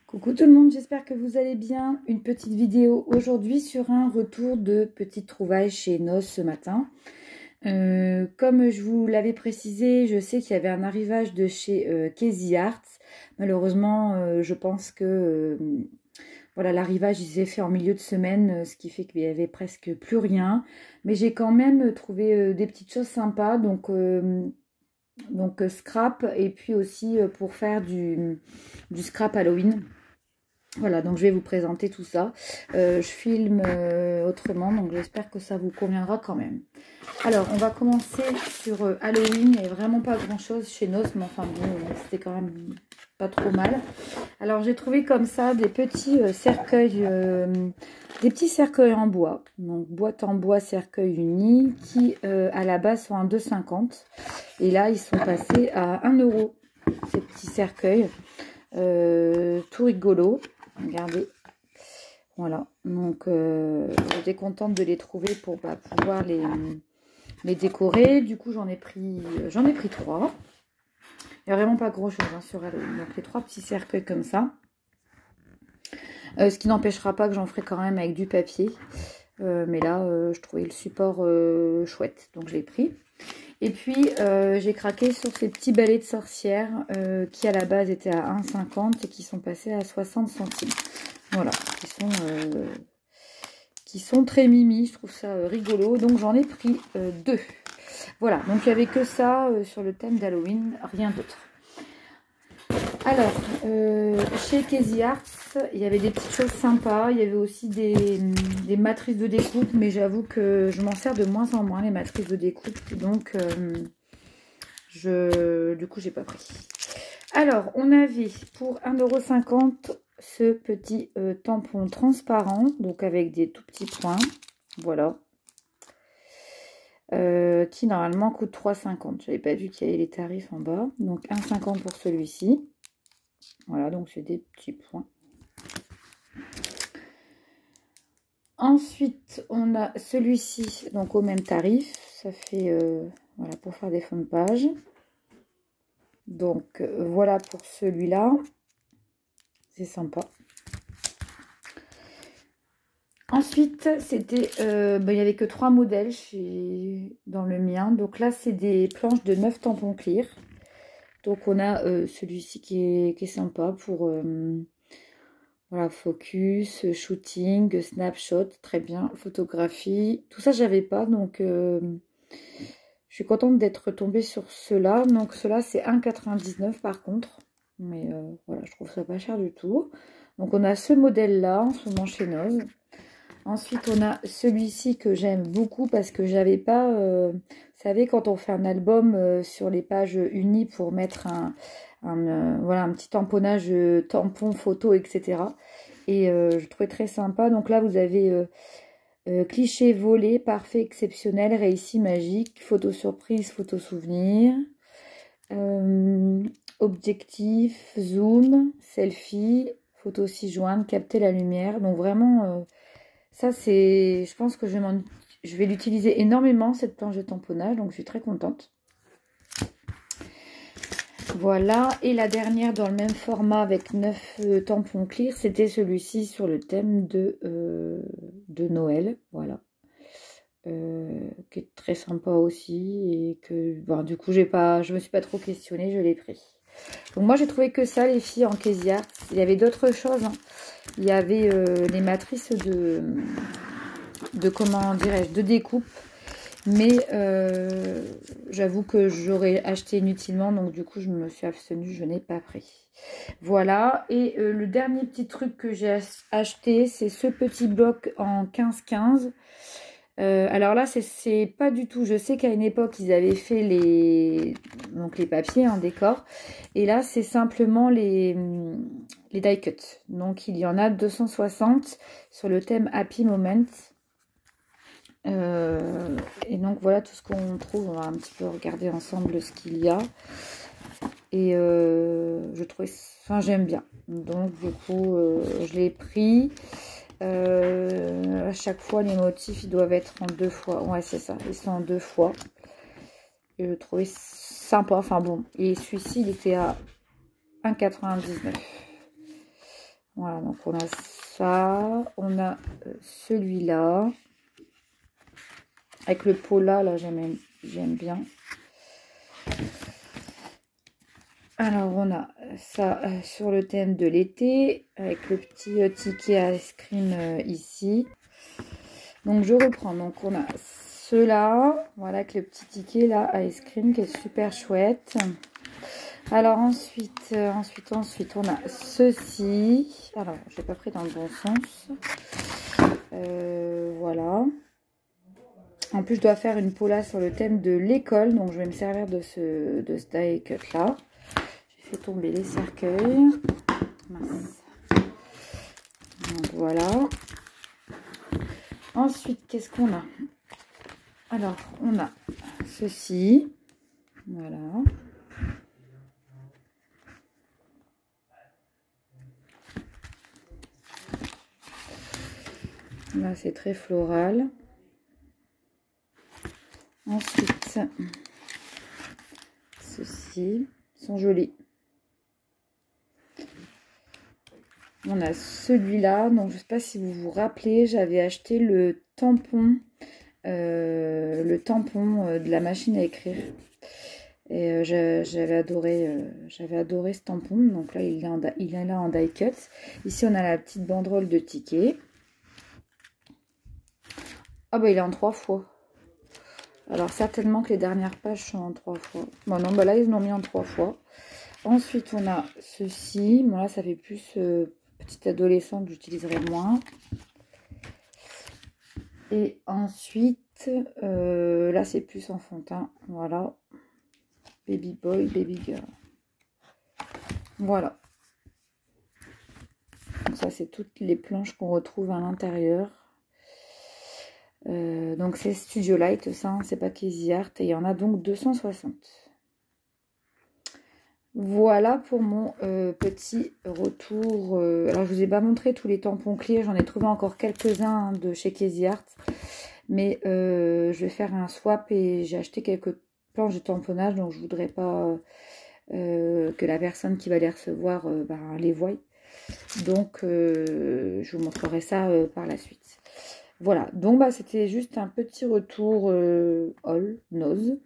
Coucou tout le monde, j'espère que vous allez bien. Une petite vidéo aujourd'hui sur un retour de petites trouvailles chez Noz ce matin. Comme je vous l'avais précisé, je sais qu'il y avait un arrivage de chez Casey Arts. Malheureusement, je pense que voilà, l'arrivage il s'est fait en milieu de semaine, ce qui fait qu'il y avait presque plus rien. Mais j'ai quand même trouvé des petites choses sympas, donc scrap, et puis aussi pour faire du scrap Halloween. Voilà, donc je vais vous présenter tout ça. Je filme autrement, donc j'espère que ça vous conviendra quand même. Alors, on va commencer sur Halloween. Il n'y a vraiment pas grand-chose chez Noz, mais enfin bon, c'était quand même pas trop mal. Alors, j'ai trouvé comme ça des petits cercueils, en bois. Donc, boîte en bois, cercueil uni, qui à la base sont à 2,50 €. Et là, ils sont passés à 1 €, ces petits cercueils. Tout rigolo. Regardez, voilà, donc j'étais contente de les trouver pour pouvoir les décorer. Du coup, j'en ai pris 3. Il n'y a vraiment pas grand chose sur Halloween. Donc les 3 petits cercueils comme ça, ce qui n'empêchera pas que j'en ferai quand même avec du papier, mais là je trouvais le support chouette, donc je l'ai pris. Et puis, j'ai craqué sur ces petits balais de sorcière qui, à la base, étaient à 1,50 € et qui sont passés à 60 centimes. Voilà, qui sont très mimi. Je trouve ça rigolo. Donc, j'en ai pris 2. Voilà, donc il n'y avait que ça sur le thème d'Halloween, rien d'autre. Alors, chez Casey Arts, il y avait des petites choses sympas. Il y avait aussi des matrices de découpe, mais j'avoue que je m'en sers de moins en moins, les matrices de découpe. Donc, du coup, j'ai pas pris. Alors, on avait pour 1,50 € ce petit tampon transparent, donc avec des tout petits points. Voilà. Qui normalement coûte 3,50 €. J'avais pas vu qu'il y avait les tarifs en bas. Donc, 1,50 € pour celui-ci. Voilà, donc c'est des petits points. Ensuite, on a celui-ci, donc au même tarif. Ça fait, voilà, pour faire des fonds de page. Donc, voilà pour celui-là. C'est sympa. Ensuite, c'était, il n'y avait que 3 modèles dans le mien. Donc là, c'est des planches de 9 tampons clear. Donc, on a celui-ci qui est sympa pour... voilà, focus, shooting, snapshot, très bien, photographie. Tout ça, j'avais pas, donc je suis contente d'être tombée sur cela. Donc cela, c'est 1,99 € par contre. Mais voilà, je trouve ça pas cher du tout. Donc on a ce modèle-là, en ce moment chez Noz. Ensuite, on a celui-ci que j'aime beaucoup parce que j'avais pas... vous savez, quand on fait un album sur les pages unies pour mettre voilà, un petit tamponnage, tampon, photo, etc. Et je trouvais très sympa. Donc là, vous avez cliché volé, parfait, exceptionnel, réussi, magique, photo surprise, photo souvenir, objectif, zoom, selfie, photo 6 jointes, capter la lumière. Donc vraiment, ça c'est... Je pense que je vais l'utiliser énormément, cette planche de tamponnage. Donc je suis très contente. Voilà, et la dernière dans le même format avec 9 tampons clear, c'était celui-ci sur le thème de Noël, voilà, qui est très sympa aussi et que, bon, du coup, je me suis pas trop questionnée, je l'ai pris. Donc moi, j'ai trouvé que ça, les filles, en Casey Arts. Il y avait d'autres choses, hein. Il y avait les matrices comment dirais-je, de découpe. Mais j'avoue que j'aurais acheté inutilement, donc du coup je me suis abstenue, je n'ai pas pris. Voilà, et le dernier petit truc que j'ai acheté, c'est ce petit bloc en 15-15. Alors là, c'est pas du tout, je sais qu'à une époque ils avaient fait les papiers en décor, et là c'est simplement les die cut. Donc il y en a 260 sur le thème Happy Moment. Et donc voilà tout ce qu'on trouve. On va un petit peu regarder ensemble ce qu'il y a. Et je trouve, enfin j'aime bien. Donc du coup je l'ai pris. À chaque fois les motifs ils doivent être en 2 fois. Ouais, c'est ça, ils sont en 2 fois. Et je trouvais sympa. Enfin bon. Et celui-ci il était à 1,99 €. Voilà, donc on a ça, on a celui-là. Avec le Pola, là, j'aime bien. Alors, on a ça sur le thème de l'été, avec le petit ticket ice cream ici. Donc, je reprends. Donc, on a ceux-là, voilà, avec le petit ticket, là, ice cream, qui est super chouette. Alors, ensuite, on a ceci. Alors, je l'ai pas pris dans le bon sens. Voilà. En plus, je dois faire une pola sur le thème de l'école. Donc, je vais me servir de ce die cut là. J'ai fait tomber les cercueils. Mince. Donc, voilà. Ensuite, qu'est-ce qu'on a? Alors, on a ceci. Voilà. Là, c'est très floral. Ensuite, ceux-ci sont jolis. On a celui-là. Donc, je ne sais pas si vous vous rappelez, j'avais acheté le tampon de la machine à écrire. Et j'avais adoré ce tampon. Donc là, il est là en die cut. Ici, on a la petite banderole de tickets. Ah bah, il est en 3 fois. Alors, certainement que les dernières pages sont en 3 fois. Bon, non, bah là, ils l'ont mis en 3 fois. Ensuite, on a ceci. Bon, là, ça fait plus petite adolescente, j'utiliserai moins. Et ensuite, là, c'est plus enfantin. Voilà. Baby boy, baby girl. Voilà. Donc ça, c'est toutes les planches qu'on retrouve à l'intérieur. Donc c'est Studio Light, ça, hein, c'est pas Easy Art. Et il y en a donc 260. Voilà pour mon petit retour. Alors, je vous ai pas montré tous les tampons clear. J'en ai trouvé encore quelques-uns de chez Easy Art. Mais je vais faire un swap et j'ai acheté quelques planches de tamponnage. Donc, je voudrais pas que la personne qui va les recevoir les voie. Donc, je vous montrerai ça par la suite. Voilà, donc c'était juste un petit retour haul, nose.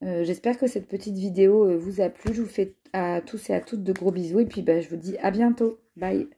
J'espère que cette petite vidéo vous a plu. Je vous fais à tous et à toutes de gros bisous. Et puis je vous dis à bientôt. Bye.